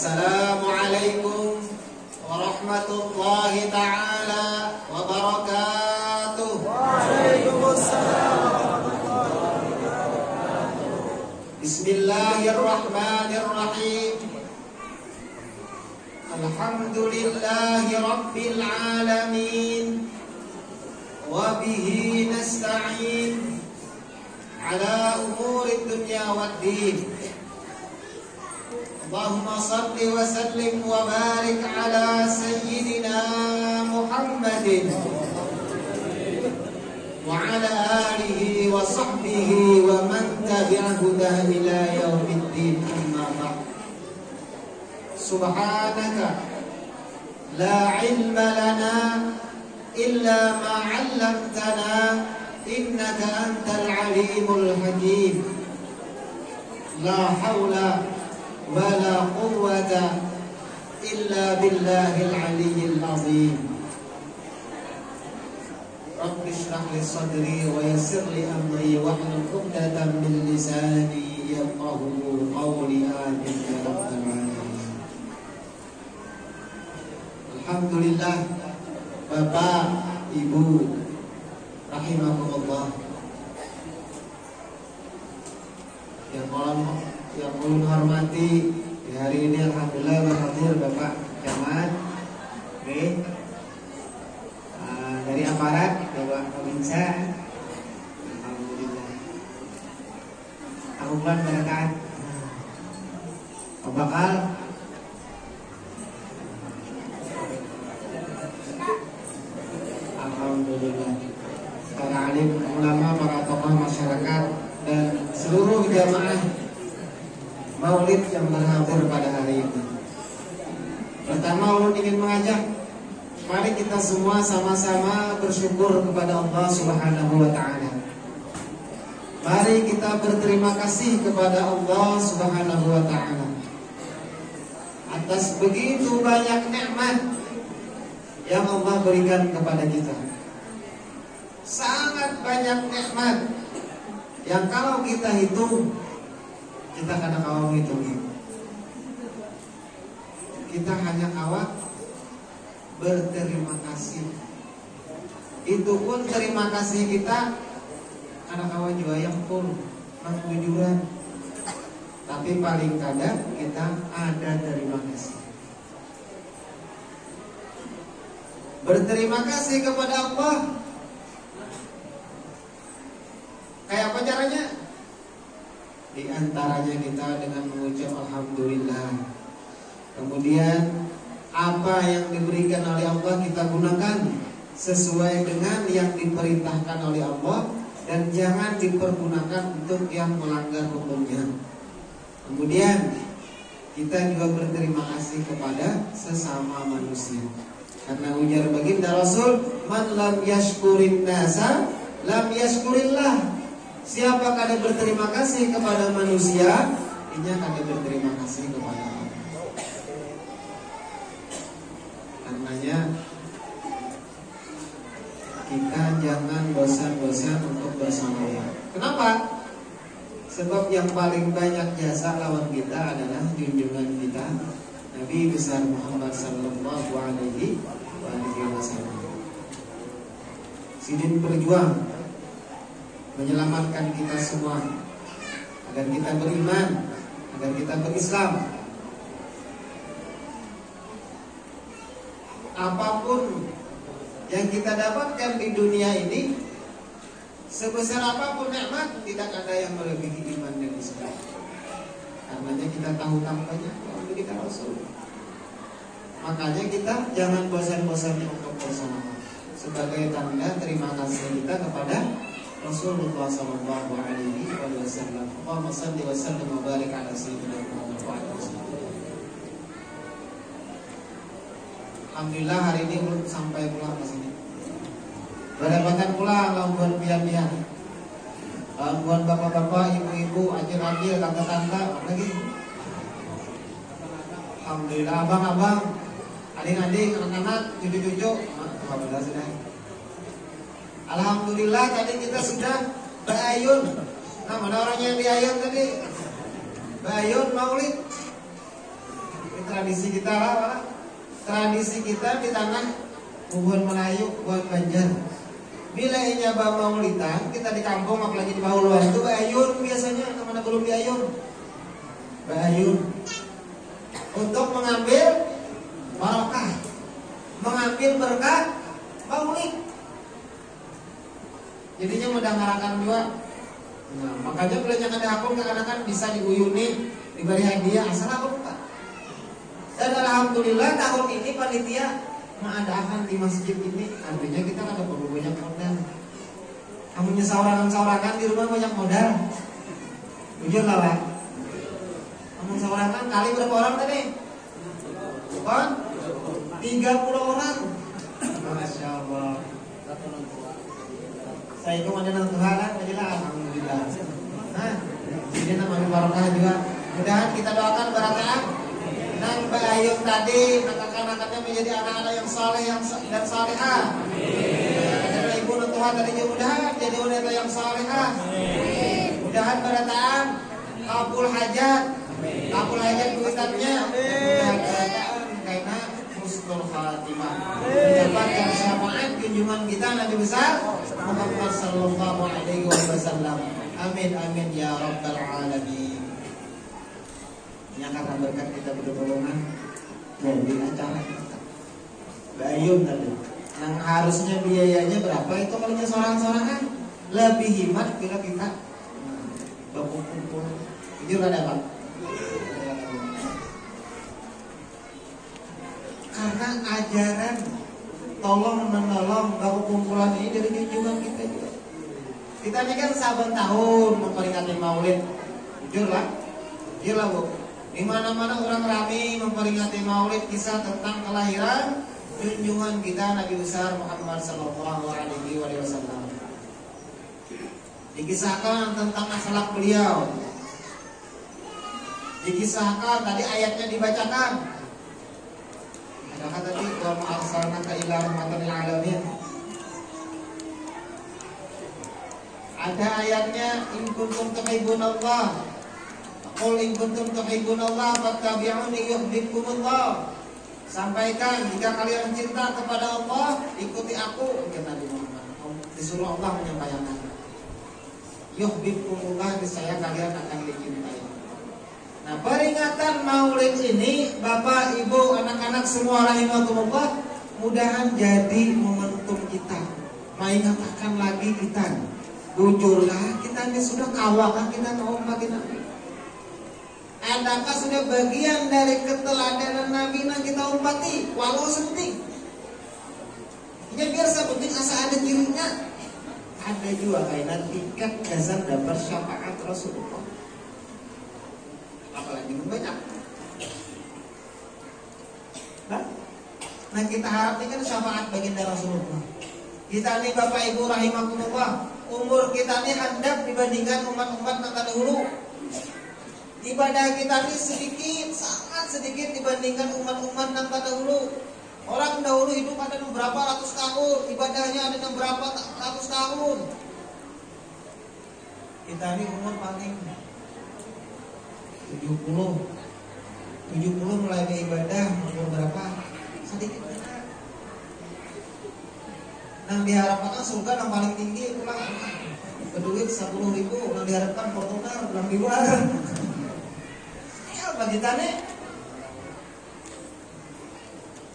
Assalamualaikum warahmatullahi ta'ala wabarakatuh. Waalaikumsalam warahmatullahi wabarakatuh. Bismillahirrahmanirrahim. Alhamdulillahi rabbil alamin. Wa bihi nasta'in ala umurid dunya waddin. Allahumma salli wa sallim wa barik ala sayyidina Muhammadin wa ala alihi wa sahbihi wa man tabi'ahu ila yaumiddin, amma ba'd. Subhanaka la ilma lana illa ma 'allamtana innaka antal alimul hakim. La haula wala quwwata illa billahil aliyyil azim. Rabbi shrah li sadri wa yassir li amri wahlul 'uqdatam min lisani yafqahu qawli. Amin ya rabbal alamin. Alhamdulillah, Bapak, Ibu rahimakumullah, yang ulun hormati, di hari ini alhamdulillah berhadir Bapak Camat dari aparat, Bapak Pemirsa. Alhamdulillah. Aku bulan berkat. Bakal alhamdulillah. Para alim ulama, para tokoh masyarakat dan seluruh jamaah Maulid yang berhadir pada hari ini. Pertama, ulun ingin mengajak, mari kita semua sama-sama bersyukur kepada Allah Subhanahu wa ta'ala. Mari kita berterima kasih kepada Allah Subhanahu wa ta'ala atas begitu banyak nikmat yang Allah berikan kepada kita. Sangat banyak nikmat yang kalau kita hitung, kita kadang awal menghitungnya. Kita hanya awak berterima kasih. Itu pun terima kasih kita karena kawan juga yang full mengujuran. Tapi paling kadang kita ada terima kasih. Berterima kasih kepada Allah. Kayak apa caranya? Di antaranya kita dengan mengucap alhamdulillah. Kemudian apa yang diberikan oleh Allah kita gunakan sesuai dengan yang diperintahkan oleh Allah, dan jangan dipergunakan untuk yang melanggar hukumnya. Kemudian kita juga berterima kasih kepada sesama manusia, karena ujar baginda Rasul, man lam yashkurin nasa lam yashkurillah. Siapa kada berterima kasih kepada manusia, dia kada berterima kasih kepada Allah. Karenanya kita jangan bosan-bosan untuk bersamaya. Kenapa? Sebab yang paling banyak jasa lawan kita adalah junjungan kita Nabi besar Muhammad sallallahu alaihi wasallam. Sidin berjuang menyelamatkan kita semua agar kita beriman, agar kita berislam. Apapun yang kita dapatkan di dunia ini, sebesar apapun nikmat, tidak ada yang melebihi iman dan Islam. Karenanya kita tahu tampaknya kalau kita Rasul. Makanya kita jangan bosan-bosan untuk bersama, sebagai tanda terima kasih kita kepada Rasulullah sallallahu alaihi wasallam. Allahumma shalli wa sallim wa barik ala sayyidina Muhammad wa alihi wasallam. Alhamdulillah hari ini belum sampai pulang ke sini. Berdapatan pulang lawan pian-pian. Lawan bapak-bapak, ibu-ibu, ajil-ajil, tante-tante lagi. Alhamdulillah abang-abang, adik-adik, anak-anak, cucu-cucu, alhamdulillah sudah. Alhamdulillah tadi kita sudah berayun. Nah, mana orangnya yang diayun tadi? Berayun maulid. Kita tradisi kita lah. Tradisi kita di tanah Bubuhan Melayu, buat Banjar. Bila nyaba maulidan, kita di kampung apalagi di Bahuluan itu bayun biasanya, kemana belum diayun? Bayun. Untuk mengambil barokah, mengambil berkah maulid. Jadinya mudah ngarakan juga. Nah, makanya bila jangan dihapun kadang-kadang bisa diuyuni, diberi hadiah asal apa Pak. Dan alhamdulillah tahun ini panitia mengadakan di masjid ini, artinya kita ada perlu banyak modal. Kamunya saurangan di rumah banyak modal. Jujur lah Pak. Kamu saurangan kali berapa orang tadi? Bukan? 30 orang. Masya Allah. Saya itu ada nang Tuhan kan, alhamdulillah. Nah, ini namanya barokah juga. Mudah-mudahan kita doakan barokah. Nang Bayun tadi, anak-anaknya menjadi anak-anak yang saleh dan salehah. Dan ibu dan Tuhan tadi mudah-mudahan jadi wanita yang salehah. Mudah-mudahan barataan kabul hajat duitannya. Mudah-mudahan karena husnul khatimah. Mendapatkan syafaat junjungan kita Nabi besar Muhammad sallallahu alaihi wasallam. Amin amin ya rabbal alamin. Yang karena berkat kita bertolongan jadi acara kita. Bayun tadi. Yang harusnya biayanya berapa itu kalau seorang-sorangan lebih hemat bila kita berkumpul. Jujur ada Pak. Karena ajaran tolong menolong baku kumpulan ini dari junjungan kita juga. Kita ini kan saban tahun memperingati Maulid. Jujur lah Bu. Di mana-mana orang ramai memperingati Maulid, kisah tentang kelahiran junjungan kita Nabi besar Muhammad sallallahu alaihi wasallam. Dikisahkan tentang akhlak beliau. Dikisahkan tadi ayatnya dibacakan. Adakah tadi wa ma arsalnaka illa rahmatan lil alamin? Ada ayatnya in kuntum tuhibbunallah. Qul in kuntum tuhibbunallah fattabi'uni yuhibbukumullah. Sampaikan jika kalian cinta kepada Allah, ikuti aku, kata Nabi Muhammad. Disuruh Allah menyampaikan. Yuhibbukumullah, niscaya kalian akan dicintai. Nah, peringatan Maulid ini, Bapak, Ibu, anak-anak semua rahimakumullah, mudahan jadi momentum kita. Mengingatkan lagi kita. Jujurlah, kita ini sudah kawakah kita umat Nabi. Adakah sudah bagian dari keteladanan Nabi yang kita umpati walau senting. Ya biar sepenting asa ada cirinya. Ada juga kainan tingkat dasar dapat syafaat Rasulullah. Apalagi banyak. Nah kita harap ini kan syafaat bagian dari Rasulullah. Kita nih Bapak Ibu rahimakumullah, umur kita nih handap dibandingkan umat-umat yang terdahulu. Ibadah kita ini sedikit, sangat sedikit dibandingkan umat-umat yang terdahulu. Orang dahulu hidup ada berapa ratus tahun, ibadahnya ada berapa ratus tahun. Kita ini umur paling 70 mulai beribadah, umur berapa? Sedikit benar. Yang diharapkan surga yang paling tinggi pulang berduit 10.000, yang diharapkan Fortuner pulang di luar. Bagi tane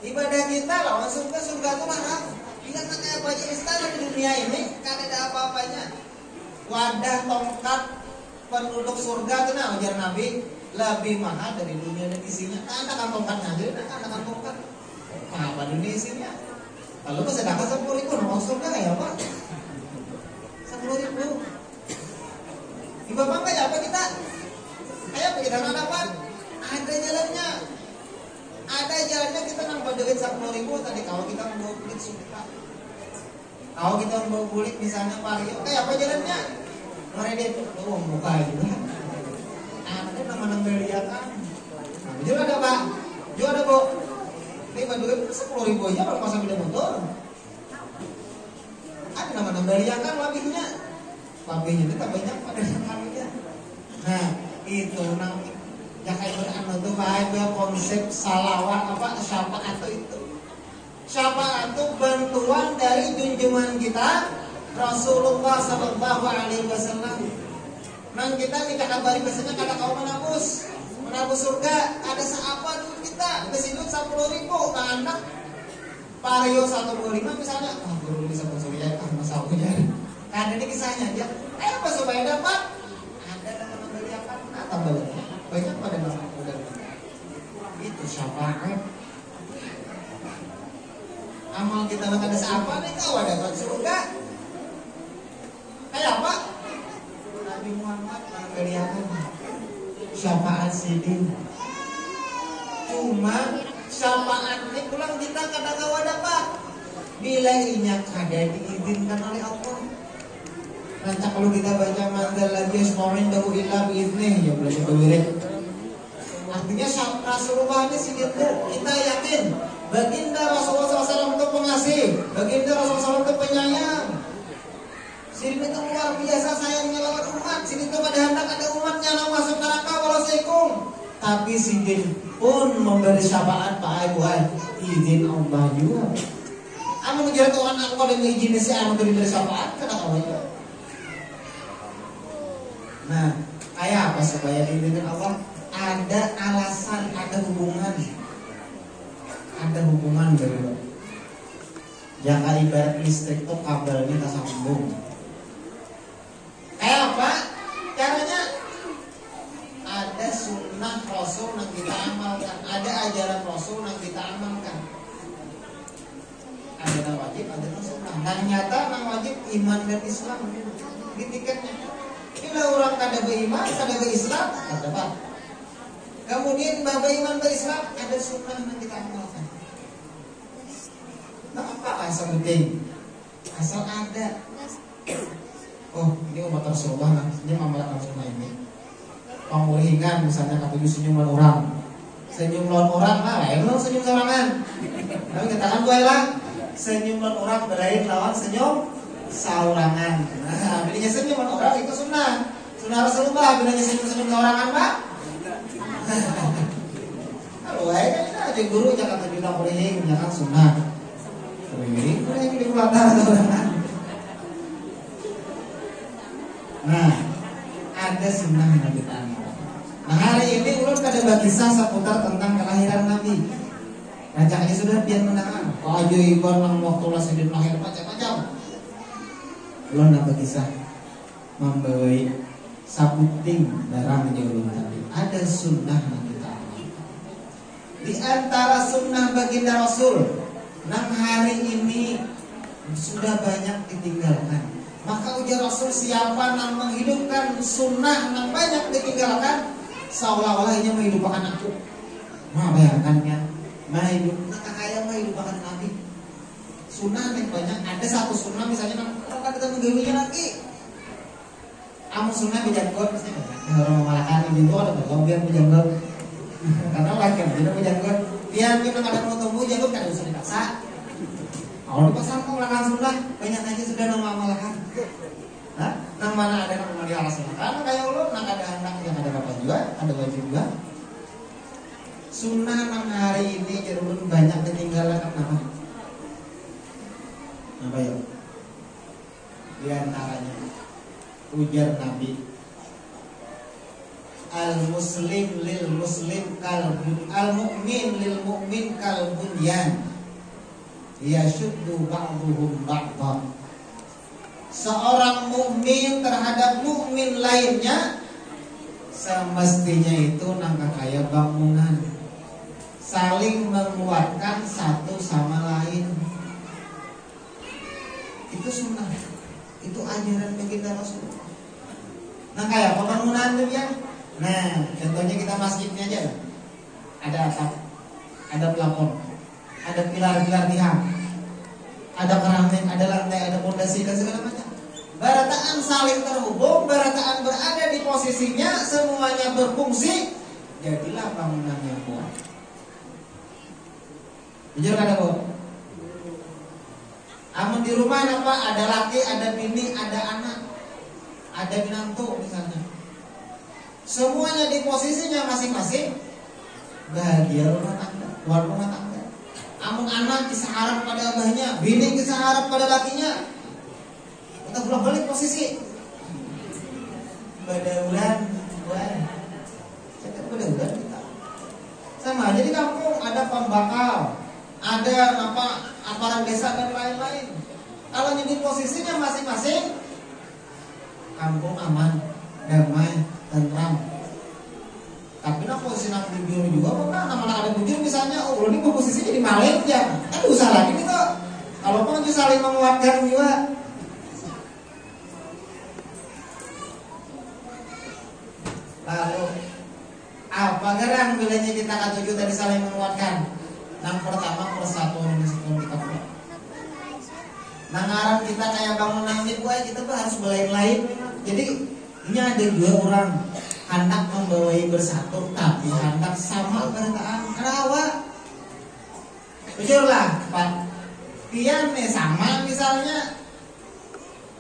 ibadah kita lawan surga itu mahal. Ingat kayak baju istana di dunia ini kan ada apa-apanya. Wadah tongkat penduduk surga itu nah ujar Nabi lebih mahal dari dunia dan isinya. Nah, kan tongkatnya aja, kan tongkat. Apa dunia isinya? Kalau pas sedekah 10.000 mau surga kayak apa? 10.000. Ibu bapak kayak apa kita? Kayak apa kita dapat? Ada jalannya. Ada jalannya kita nambah duit 10.000 tadi kalau kita mau kulit suka. Kalau kita mau kulit misalnya Mario, kayak apa jalannya? Meredit, muka juga. Ada nama-nama beliakan. Jual ada Pak? Jual ada Bu? Ini duit 10.000 aja kalau pasang beda motor. Ada nama-nama beliakan labihnya. Labihnya itu tak banyak pada kaminya. Nah, itu nang Ya kayak anu tuh baik konsep salawat apa syafaat itu. Syafaat itu bantuan dari junjungan kita Rasulullah sallallahu alaihi wasallam. Nang kita dikabari biasanya kata kau menabus surga ada seapa dulu kita kesidut 10.000 nah anak Vario 125 misalnya guru bisa surga masalahnya kan ini kisahnya dia apa supaya dapat ada dalam membeli apa tambah banyak pada masa muda itu syafaat. Amal kita nggak ada seapa nih kau dapat surga kayak apa Nabi Muhammad kelihatan syafaat sidin. Cuma syafaat ini pulang kita kadang kawa dapat bila inya kada diizinkan oleh Allah. Nanti kalau kita baca mandal lagi semarin baru ilah biiznih ya boleh berwirid. Artinya Rasulullah ini sidin kita yakin baginda Rasulullah SAW itu pengasih, baginda Rasulullah SAW itu penyayang. Sidin itu luar biasa sayangnya lawan umat. Sidin itu pada hendak ada umatnya yang masuk neraka walau seikung. Tapi Sidin pun memberi syafaat Pak Ibuan izin Allah juga. Anu menjadi Tuhan aku ada izin si anu beri syafaat kena Allah. Nah, kayak apa supaya diizinkan Allah? Ada alasan, ada hubungan. Ada hubungan dari jaka ibarat listrik itu kabelnya tak sambung. Kayak apa? Caranya ada sunnah Rasul yang kita amalkan, ada ajaran Rasul yang kita amalkan. Ada yang wajib, ada yang sunnah. Yang nyata yang wajib iman dan Islam di tiketnya. Bila orang kada beriman, kada berislam, ada dapat. Kemudian beriman berislam, ada sunnah yang kita amalkan. Nah apa asal penting? Asal ada. Oh ini umat Rasulullah ini mamalkan sunnah ini. Pengulingan misalnya kata senyuman orang, senyum lawan orang lah, lain lawan senyum sorangan. Tapi katakan gue lah, senyum lawan orang berain lawan senyum saurangan. Nah, bilanya senyuman orang itu sunnah, sunnah Rasulullah. Bilanya senyum saurangan pak. Kalau kan aja guru jangan terbilang kuling, jangan sunnah. Kuling di pelataran saurangan. Nah, ada sunnah yang kita amal. Nah hari ini ulun kada berkisah seputar tentang kelahiran Nabi. Rajaknya sudah biar menangan. Keajaiban nang waktu Rasulullah lahir macam-macam. Ulun nak berkisah membawai sabuting barang yang ulun tadi. Ada sunnah yang kita amal. Di antara sunnah baginda Rasul, nang hari ini sudah banyak ditinggalkan. Maka ujar Rasul siapa yang menghidupkan sunnah yang banyak ditinggalkan seolah-olah ini menghidupkan aku. Nah bayangkannya menghidupkan kakak menghidupkan Nabi. Sunnah yang banyak ada satu sunnah misalnya orang kita menggawinya lagi. Amu sunnah bijanggot misalnya orang memalakan itu ada biar bijanggot karena lagi kita bijanggot biar kita kadang mau tumbuh janggot kadang usah dipaksa. Kalau di pasar kau melakukan sunnah banyak aja sudah nama malahan. Nah, nang mana ada nama dia alasan karena kayak ulun, nang ada anak yang ada apa juga, ada wajib juga. Sunnah nang hari ini ulun banyak ketinggalan apa? Apa ya? Di antaranya ujar Nabi al-muslim lil muslim kalbun al-mu'min lil mu'min kalbunyan yashuddu ba'duhum ba'dhan. Seorang mukmin terhadap mukmin lainnya semestinya itu nangka kaya bangunan, saling menguatkan satu sama lain. Itu sunnah, itu ajaran baginda Rasulullah. Nah kayak pembangunan tuh ya. Nah contohnya kita masjidnya aja lah. Ada atap, ada plafon, ada pilar-pilar tiang, ada keramik, ada lantai, ada pondasi dan segala macam. Barataan saling terhubung, barataan berada di posisinya, semuanya berfungsi, jadilah bangunan yang kuat. Jujur kada bu? Amun di rumah apa? Ada laki, ada bini, ada anak, ada binantu misalnya. semuanya di posisinya masing-masing, bahagia rumah tangga, keluar rumah tangga. Amun anak kisah harap pada abahnya, bini kisah harap pada lakinya, kita bolak balik posisi. Badahulan, badahulan kita. Sama aja di kampung ada pembakal, ada aparat desa dan lain-lain. Kalau jadi posisinya masing-masing, kampung aman, damai, tentram. Tapi nak posisi nak bujur juga, maka nama ada bujur misalnya, oh ini posisinya jadi maling ya, kan usah lagi gitu. Kalau mau saling menguatkan juga. Lalu apa gerang bilanya kita katuju tadi saling menguatkan? Yang pertama persatuan kita punya. Nangaran kita kayak bangun langit, kita tuh harus belain-lain. Jadi ini ada dua orang hendak membawai bersatu, tapi hendak sama berataan. Kenapa? Jujurlah, Pak. Pian nih sama misalnya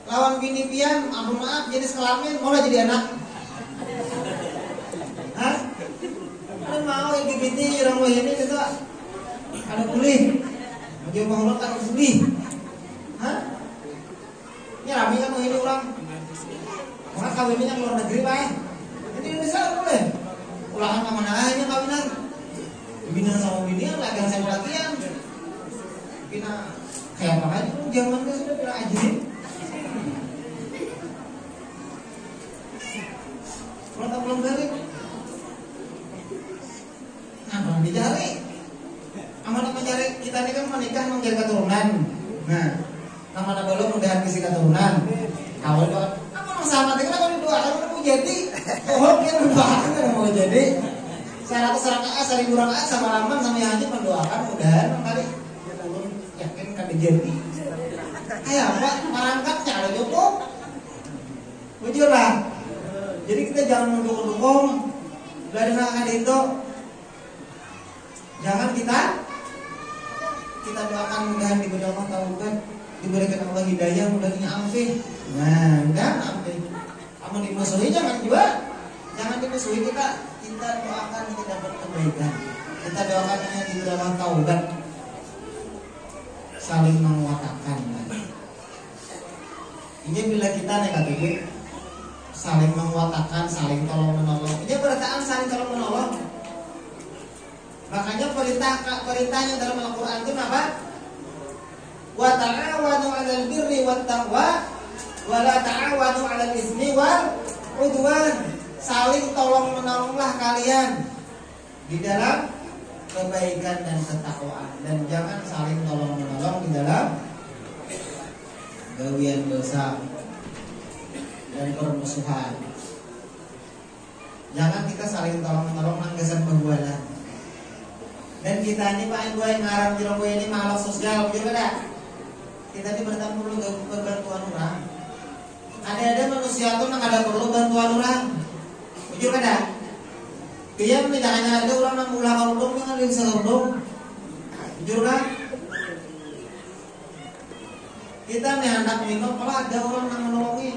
lawan bini pian, ampun maaf jadi sekelamin, mau jadi anak. Hah? Ada mau LGBT orang ini gitu. Ada boleh. Mau bangun tak boleh. Hah? Ini rame kan mau ini orang. Orang kawinnya luar negeri Pak. Jadi Indonesia boleh. Ulangan kemana aja kawinan. Bina sama bini lagi sama lakian. Bina kayak apa aja tuh zaman dia sudah bina ajarin. Kalau tak belum balik. Nah, belum dicari. Amanah mencari kita ini kan menikah mencari keturunan. Nah, amanah belum mudahan kisi keturunan. Awal doa, amanah sama dengan kalau didoakan kan mau jadi. Oh, kita mendoakan kan mau jadi. 100 rakaat, 1000 rakaat sama laman sama yang hanya mendoakan mudahan kali turun yakin kan jadi. Kayak apa? Marangkatnya ada cukup. Bujur lah. Jadi kita jangan mendukung-dukung. Udah ada akan itu. Jangan kita doakan mudahan diberi Allah taubat, diberikan Allah hidayah, mudahnya amfih. Nah, enggak amfih. Kamu dimusuhi jangan juga. Jangan dimusuhi kita doakan kita dapat kebaikan. Kita doakan hanya diberi Allah taubat. Saling menguatkan. Ini bila kita negatif, saling menguatkan, saling tolong menolong. Ini berataan saling tolong menolong. Makanya perintahnya dalam Al-Quran itu apa? Wa ta'awanu 'alal birri wat taqwa wa la ta'awanu 'alal itsmi wal 'udwan. Saling tolong menolonglah kalian di dalam kebaikan dan ketakwaan, dan jangan saling tolong menolong di dalam gawian dosa dan permusuhan. Jangan kita saling tolong menolong nanggesan pembualan. Dan kita ini Pak Ibu yang ngarang jerong ini makhluk sosial, betul tidak? Kita ini bertemu perlu berbantuan orang. Ada manusia tuh nang ada perlu bantuan orang, betul tidak? Dia tidak hanya ada orang nang ulah kalung yang ada di salondong, betul kan? Kita nih anak minum, malah ada orang yang menolongi.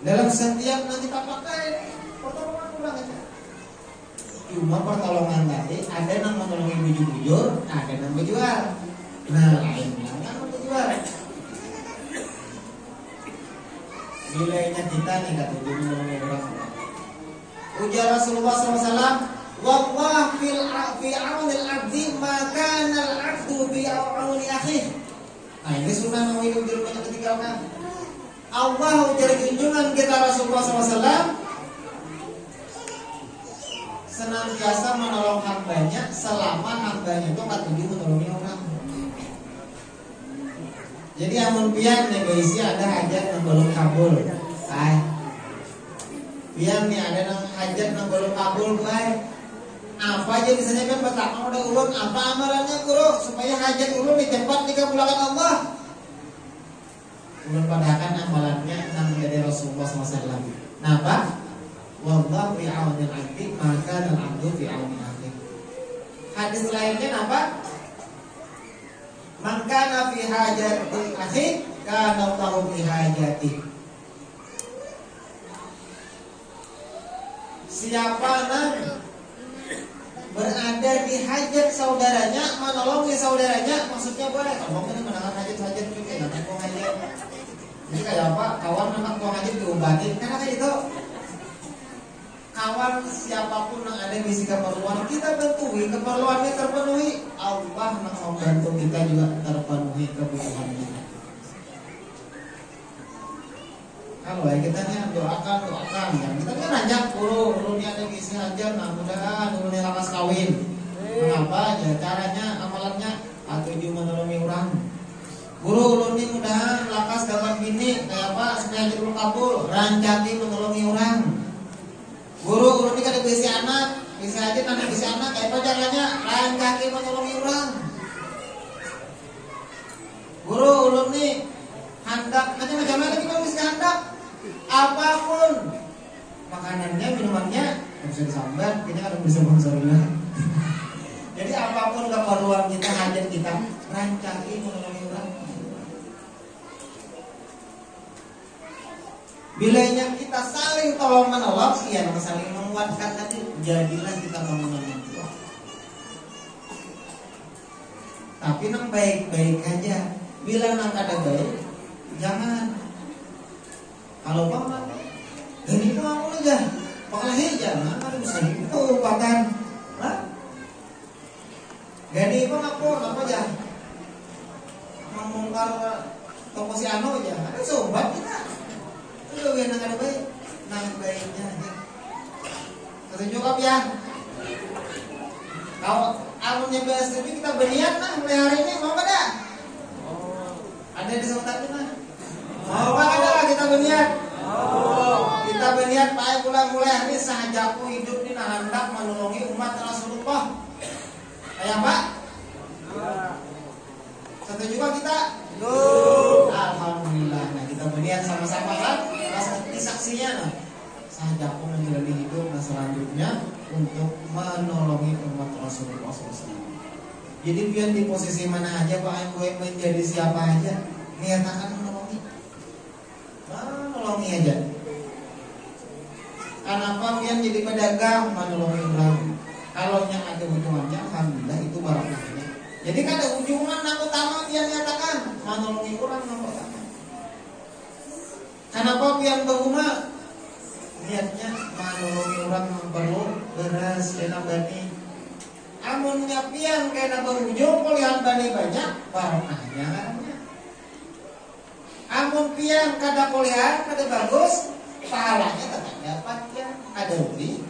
Dalam setiap nanti pakai pertolongan kurang aja. Cuma pertolongan tadi ada yang menolongi bujur-bujur, ada yang berjual. Nah, lainnya kan berjual. Nilainya kita nih kata menolongi orang. Ujar Rasulullah SAW, "Wallah fi aunil abdi maka nal abdu fi auni akhih." Nah, ini sunnah yang ujar banyak ketinggalkan. Allah ujar junjungan kita Rasulullah SAW senantiasa menolong hambanya selama hambanya itu nggak tujuh menolongi orang. Jadi amun pian nih guys ada hajat yang belum kabul, pian nih ada yang hajat yang belum kabul, apa aja misalnya kan betapa udah ulun apa amalannya guru supaya hajat ulun cepat dikabulkan Allah. Ulun padahkan amalannya yang menjadi Rasulullah SAW. Nah apa? Wallahu fi aunil abdi maka al abdu fi auni akhi. Hadis lainnya apa? Man kana fi hajati akhi kana Allahu fi hajati. siapa nang berada di hajat saudaranya, menolongi saudaranya, maksudnya boleh. Kalau ini menangan hajat juga, nanti mau hajat. Jadi kayak apa? Kawan anak mau hajat diobatin, karena kayak itu. Kawan siapapun yang ada di keperluan kita bantu, keperluannya terpenuhi, Allah mau bantu kita juga terpenuhi kebutuhan kita. Kalau kita doakan ya. Kita kan ajak guru ini ada ngisi aja, nah mudah-mudahan guru ini lakas kawin. Mengapa aja caranya, amalannya atuju menolongi orang. Guru ini mudahan lakas dapat bini, kayak apa supaya jadi kabul, rancati menolongi orang. Guru ini kan ngisi anak, ngisi aja nanti ngisi anak, kayak apa caranya, rancati menolongi orang. Guru ini handak, macam-macam lagi kalau bisa handak. Apapun makanannya, minumannya bisa disambat, kita kan bisa sponsorinya. Jadi apapun keperluan kita, hajat kita, rancangin menolongi orang. Bilanya kita saling tolong menolong, ya, saling menguatkan tadi, jadilah kita bangunan yang kuat. Tapi nang baik-baik aja. Bila nang ada baik, jangan. Kalau paman, dan itu aku aja, bakal hijau, ada bisa itu bahkan, jadi itu aku apa aja, membongkar toko si Ano aja, ada sobat kita, itu yang ada baik, nang baiknya aja, setuju kap ya? Kalau amunnya setuju kita berniat nah mulai hari ini mau kada? Ada di sekitar kita. Mau apa adalah kita berniat? Kita berniat Pak mulai hari sahajaku hidup ini hendak menolongi umat Rasulullah. Kayak Pak? Setuju juga kita? Alhamdulillah. Nah kita berniat sama-sama kan? Rasa saksinya nah. Sahajaku menjalani hidup nah selanjutnya untuk menolongi umat Rasulullah SAW. Jadi biar di posisi mana aja Pak gue menjadi siapa aja, niatakan menolongi aja. Kenapa pian jadi pedagang menolongi orang? Kalau yang ada ujungannya, alhamdulillah itu barokahnya. Jadi kan ada ujungan yang utama pian nyatakan menolongi orang yang pertama. Kenapa pian berumah? Niatnya menolongi orang yang perlu beras dan bani. Amunnya pian kena berujung kuliah bani banyak, barokahnya. Amun pian kada kuliah kada bagus, pahalanya tetap dapat ya, ada rugi.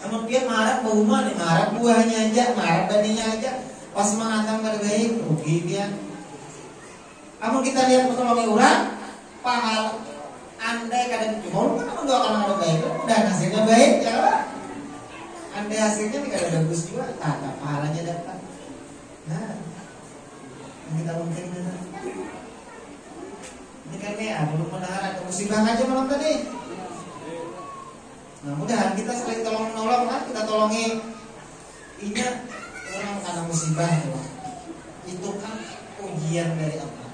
Amun pian marah berumah nih, marah buahnya aja, marah baninya aja, pas mengatang kada baik, rugi pian. Amun kita lihat menolongi orang, pahala andai kada cuma kan mendoakan kada baik, dan hasilnya baik ya. Andai hasilnya kada bagus juga, tak pahalanya dapat. Nah, kita mungkin ini kan ya, belum mendengar ada musibah aja malam tadi. Nah mudahan kita saling tolong menolong kan, kita tolongi. Ingat orang karena musibah itu kan ujian dari Allah.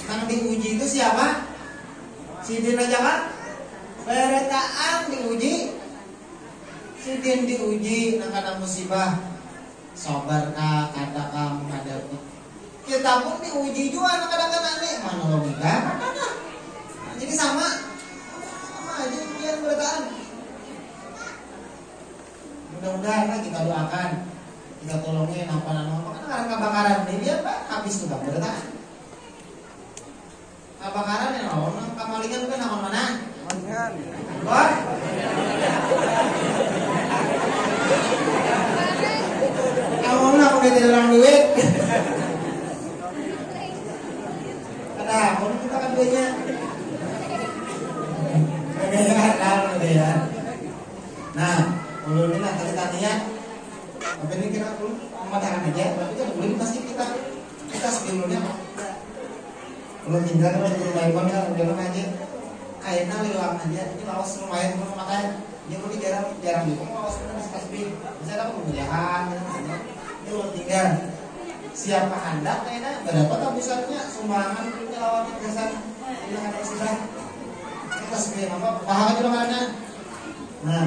Yang diuji itu siapa? Sidin aja kan? Beretaan diuji. Sidin diuji karena musibah. Sabar kah, kata kamu hadapi. Kita pun diuji juga kadang-kadang nih menolong kita, jadi sama aja ujian bertahan. Mudah-mudahan kita doakan, kita tolongin apa karena kebakaran ini dia Pak habis juga bertahan. Kebakaran yang orang kamalingan kan nama mana? Wah. Kamu nak udah tidak orang duit. Nah, kalau kita kan duitnya ya. Nah, kalau ini nanti kita niat apa ini kira dulu pemadahan aja, tapi kan belum pasti kita sebelumnya belum tinggal kan belum main kan udah aja kayaknya lewat aja ini lawas lumayan belum makan dia mau jarang juga mau lawas kan tasbih bisa dapat kemuliaan ini belum tinggal siapa hendak kayaknya berapa tabusannya sumbangan punya lawan kesan ini ada sudah kita sebelum apa pahala juga mana. Nah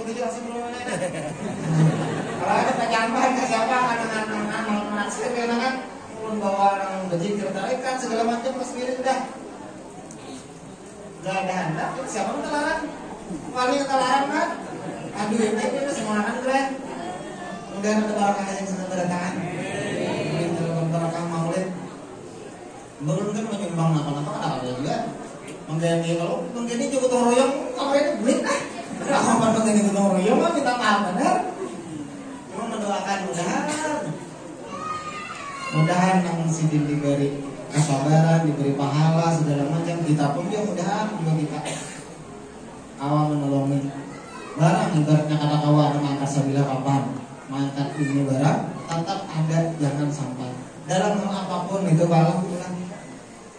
kudu langsung dulu mana. Kalau ada pajamban ke siapa anak-anak menaksir kan ulun bawa orang berzikir tarikan segala macam pas mirip dah. Gak ada hendak, siapa yang terlarang? Paling terlarang kan? Aduh ini kita semua kan keren. Kemudian ada barakah yang sangat berdatangan. Kemudian dalam barakah maulid. Belum kan menyumbang apa-apa kan ada juga. Menggani kalau menggani juga gotong royong kalau ini belit ah. Kalau menggani gotong royong mah minta maaf benar. Cuma mendoakan mudahan yang sidin diberi kesabaran, diberi pahala segala macam, kita pun dia mudahan juga kita awal menolongi barang ibaratnya kata kawan mengangkat sabila kapan mengangkat ini barang tetap ada, jangan sampai dalam hal apapun itu balang pulang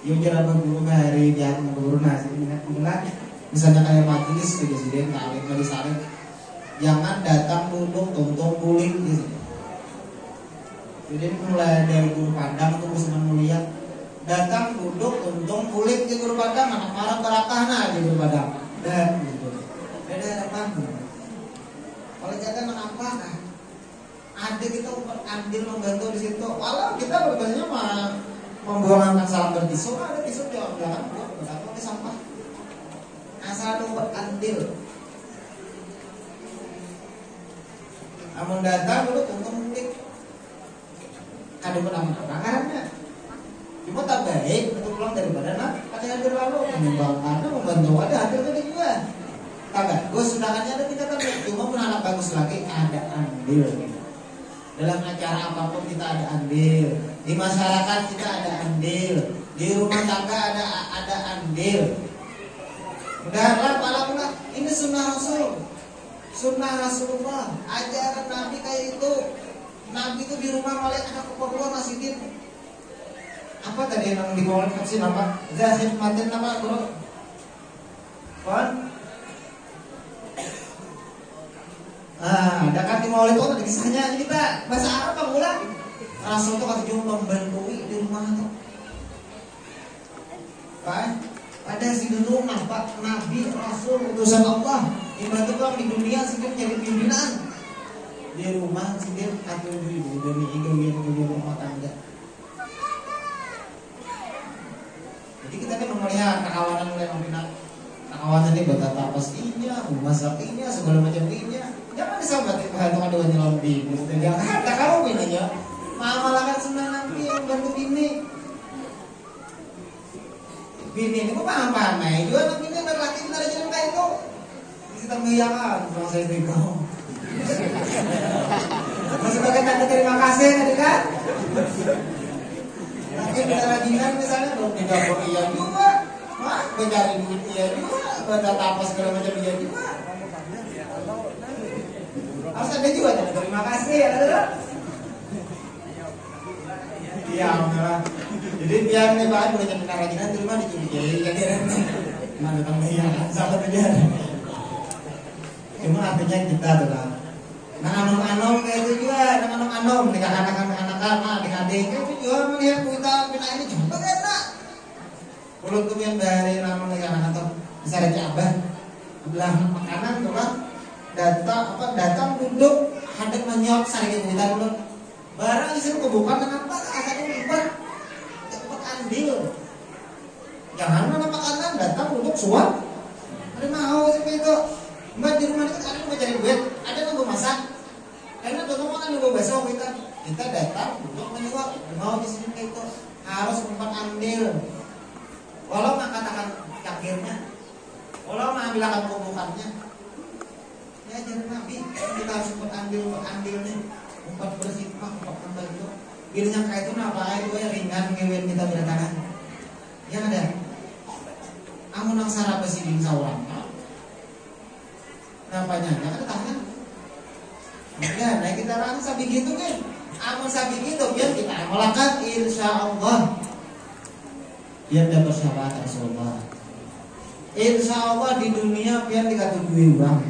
yuk jangan berburu hari jangan berburu nasi ingat pulang misalnya kayak majelis presiden kali saling jangan datang duduk tonton guling gitu. Jadi mulai dari guru padang tuh senang mulia datang duduk untung kulit di guru padang anak marah barakah nah di guru padang dan gitu beda apa kalau jaga anak apa nah ada kita andil membantu di situ walau kita berbanyaknya mah membuang salam bertisu ada tisu di belakang buat di sampah asal lu berandil namun datang duduk untung kulit kadang apa karena cuma tak baik untuk pulang daripada ada hadir lalu menyumbangkan membantu ada hadir tadi juga tak bagus sedangkannya ada tidak tapi cuma pun anak bagus lagi ada andil dalam acara apapun kita ada andil di masyarakat kita ada andil di rumah tangga ada andil mudah-mudahan pala ini sunnah Rasulullah ajaran Nabi kayak itu Nabi itu di rumah malah ada keperluan nasihin apa tadi yang di bawah vaksin apa? Zahid matin apa bro? Kon? Ada kan di maulid itu ada kisahnya kita bahasa Arab apa pula? Rasul itu kata jumlah membantui di rumah itu. Kan? Ada si dulu nampak Nabi Rasul utusan Allah ibarat orang di dunia sendiri jadi pimpinan di rumah sendiri atau di demi ibu rumah tangga. Jadi kita ini memelihara kekawanan mulai membina kekawanan ini buat apa pastinya, masak ini, segala macam ini. Jangan disambat itu ada nyelam bini. Jangan ada kamu ini aja. Malah kan senang nanti yang bantu bini. Bini ini kok paham ya? Juga anak bini laki kita aja kayak itu. Kita mengiyakan sama saya bego. Sebagai tanda terima kasih tadi kan. Mungkin kita rajinan misalnya belum di dapur iya juga, mencari duit iya juga, baca tapas segala macam iya juga. Harus ada juga terima kasih ya, iya benar. Jadi biar nih Pak boleh jadi rajinan terima dicuri jadi mana tahu iya salah aja. Cuma artinya kita adalah anom kayak itu juga, anom nikah anak-anak, adik-adik itu juga melihat kita bina ini juga enak. Kalau kemudian dari namun nikah anak-anak bisa ada abah, belah makanan tuh kan, datang duduk, hadap menyok, saling kita dulu. Barang isi kebukaan dengan apa? Asalnya libat, cepat andil. Jangan mana makanan datang duduk suap, ada mau seperti itu. Mbak di rumah itu ada mencari duit, ada nunggu masak. Karena contohnya kan nunggu besok kita datang untuk menyuap, mau di sini kayak itu harus membuat andil. Walau nggak katakan cakirnya, walau nggak ambil kubukannya, ya jangan Nabi kita harus membuat andilnya, membuat berhikmah, membuat membantu. Dirinya kayak itu apa? Itu ya ringan ngewin kita bertangan. Yang ada, amun nang sarap besi di sauran. Nampaknya ada tangan. Ya, nah kita orang sabi gitu kan. Amun sabi gitu biar kita amalkan insyaallah. Biar dapat syafaat Rasulullah. Insyaallah di dunia biar dikatui uang.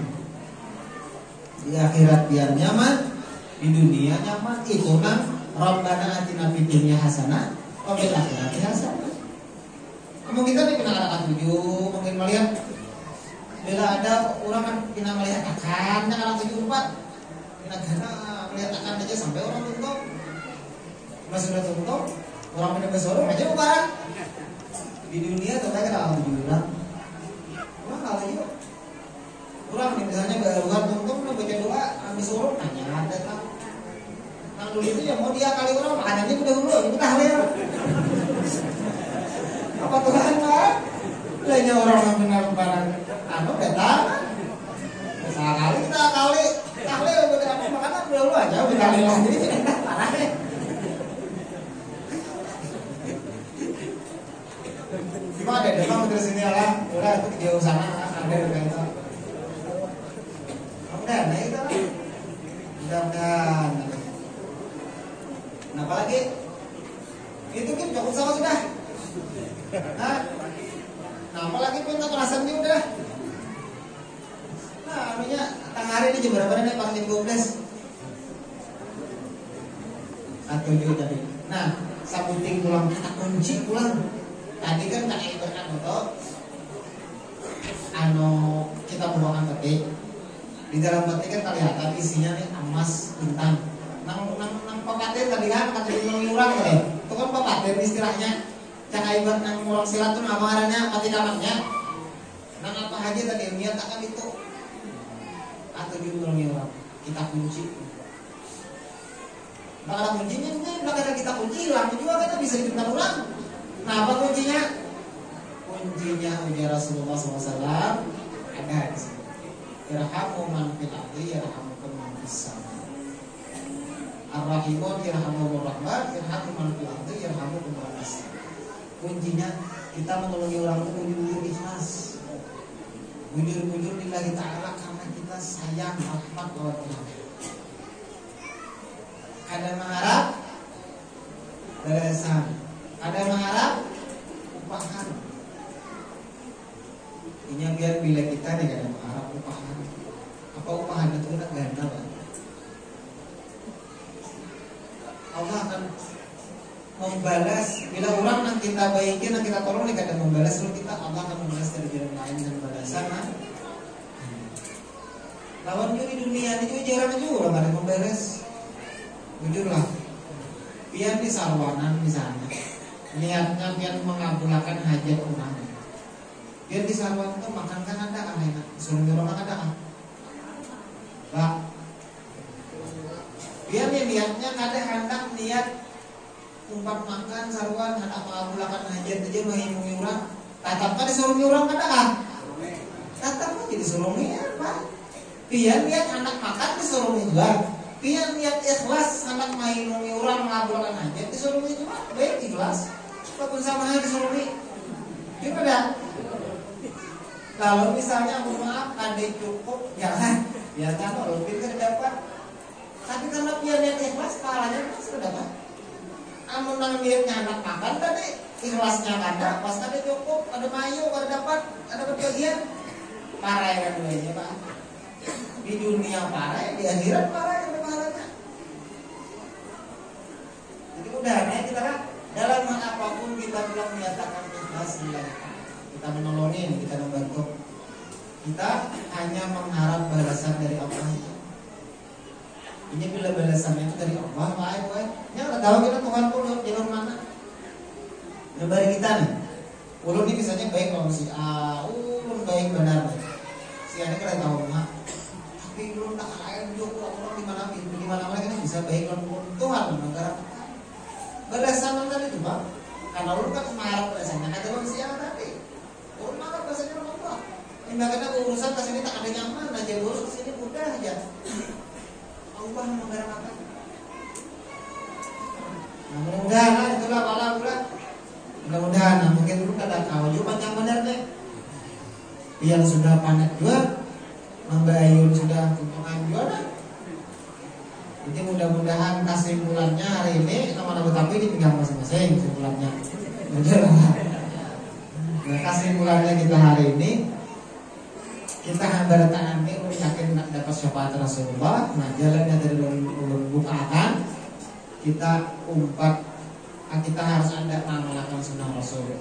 Di akhirat biar nyaman, di dunia nyaman. Itu kan Rabbana atina fid dunya hasanah wa fil akhirati hasanah. Kamu kita nih kena kata 7 mungkin melihat Bila ada orang kan pina melihat akannya kan 74 pina gana melihat akan aja sampai orang tuntuk. Mas sudah tuntuk, orang pina besorong aja barang. Di dunia tuh kan alhamdulillah. Orang kalau itu orang nih misalnya barusan tuntuk udah baca doa habis sorong nanya datang. Nang dulu itu ya mau dia kali orang makanannya udah dulu itu tahlil. Apa Tuhan Pak? Lainnya orang yang benar barang anu datang. Sekali kita kali udah apa makanan dulu aja udah kali lagi parah deh. Cuma ada datang dari sini lah, udah itu jauh sana ada dengan itu. Mudah, nah itu lah. Mudah-mudahan. Nah apalagi itu kan cukup sama sudah. Nah apalagi minta perasaan dia udah. Nah anunya tengah hari ini jam berapa nih? Pas jam 12 atau juga tadi. Nah sabuting pulang kita kunci pulang. Tadi kan tak ibaratkan untuk kita membawakan peti. Di dalam peti kan kelihatan isinya nih emas intan. Nang papatir tadi kan kata orang deh. Itu kan papatir istilahnya. Jangan ibarat nang mulang silat tuh apa arahnya pati kamarnya. Nang apa aja tadi niat akan itu. Atau orang kita kunci. Bakal kuncinya bakal kita kunci hilang juga kita bisa dipinta ulang. Nah apa kuncinya? Kuncinya ujar Rasulullah SAW ada di sini. Irhamu man fil ardi yarhamukum man fis sama. Ar-Rahimun yarhamuhumur rahman, irhamu man fil ardi yarhamukum man fis sama. Kuncinya kita menolongi orang itu bujur ikhlas. Bujur lillahi ta'ala karena kita sayang rahmat kepada Tuhan. Ada mengharap balasan. Ada mengharap upahan. Ini biar bila kita nih ada mengharap upahan. Apa upahan itu nak ganda Pak? Allah akan membalas bila orang yang kita baikin, yang kita tolong nih kadang membalas, kalau kita Allah akan membalas dari jalan lain dan balasan. Lawan juga di dunia ini juga jarang juga orang ada membalas. Jujurlah. Biar di sarwanan misalnya. Niatnya biar mengabulkan hajat orang. Biar di sarwan itu makan kan ada kan enak. Suruh orang ada kan. Pak. Biar niatnya ada hendak niat umpat makan sarwan hendak mengabulkan hajat aja menghimpungi orang. Tatap kan disuruh orang ada kan. Tatap aja disuruh Pak. Biar niat hendak makan disuruh juga. Biar niat ikhlas hendak menghimpungi orang mengabulkan hajat disuruh juga. Baik ikhlas. Walaupun sama disuruh juga dah. Kalau misalnya maaf ada cukup jangan biarkan lebih kan dapat. Tapi karena biar niat ikhlas kalahnya kan sudah dapat. Amun nang niatnya anak makan tadi ikhlasnya ada, pas ada cukup, ada mayu, ada dapat, ada kebagian. Parah kan duanya Pak. Di dunia parah, di akhirat parah yang pahalanya. Jadi udah nih kita kan dalam hal apapun kita bilang menyatakan ikhlas lillahi. Kita menolongin, kita membantu. Kita hanya mengharap balasan dari Allah. Ini bila balasannya itu dari Allah, baik. Yang tahu kita Tuhan pun jalur mana? Dari kita nih. Ulun ini misalnya baik kalau si A, ulun baik benar. Si A ini kan tahu mah. Tapi ulun tak lain juga ulun di mana kan bisa baik kalau Tuhan negara. Balasan tadi itu Pak. Karena ulun kan mengharap balasannya kata ulun si A tadi. Ulun mengharap balasannya Allah. Makanya urusan ke sini tak ada nyaman aja, urus ke sini mudah aja. Allah menggarapkan. Nah, mudah-mudahan itulah pala pula. Mudah-mudahan, nah, mungkin dulu kata kau juga panjang benar deh. Yang sudah panet juga, membayun sudah tumpukan juga dah. Jadi mudah-mudahan kesimpulannya hari ini nama-nama tapi dipegang masing-masing kesimpulannya. Nah, kesimpulannya kita hari ini. Kita hambaratan ini yakin nak dapat syafaat Rasulullah. Nah jalannya dari ulun bukaan kita umpat. Kita harus ada mengamalkan sunnah Rasul.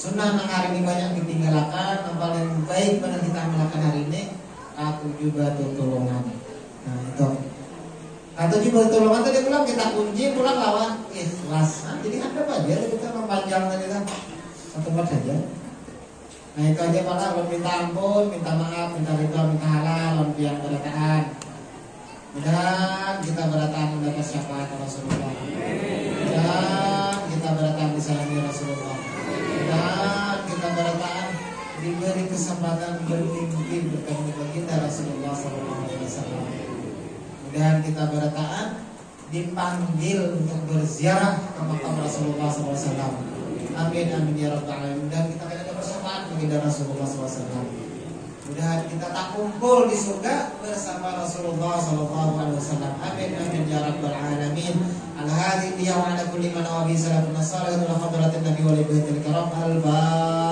Sunnah nang hari ini banyak ditinggalkan. Yang paling baik pada kita amalkan hari ini aku juga tutulungan. Nah itu atau juga tutulungan tadi pulang kita kunci pulang lawan ikhlas. Nah, jadi ada apa aja kita mempanjang tadi kan satu part saja. Nah itu aja Pak, kalau minta ampun, minta maaf, minta ridho, minta halal, yang berataan. Dan kita berataan mendapat syafaat Rasulullah. Dan kita berataan disayangi Rasulullah. Dan kita berataan diberi kesempatan bermimpi bertemu baginda Rasulullah SAW. Dan kita berataan dipanggil untuk berziarah ke makam Rasulullah SAW. Amin amin ya rabbal alamin. Dan kita akan ada bersamaan baginda Rasulullah SAW. Mudah kita tak kumpul di surga bersama Rasulullah SAW. Amin amin ya rabbal alamin. Al-hadi wa ala kulli man wa bi salafun salih wa hadratin nabi wa li baitil karam al-ba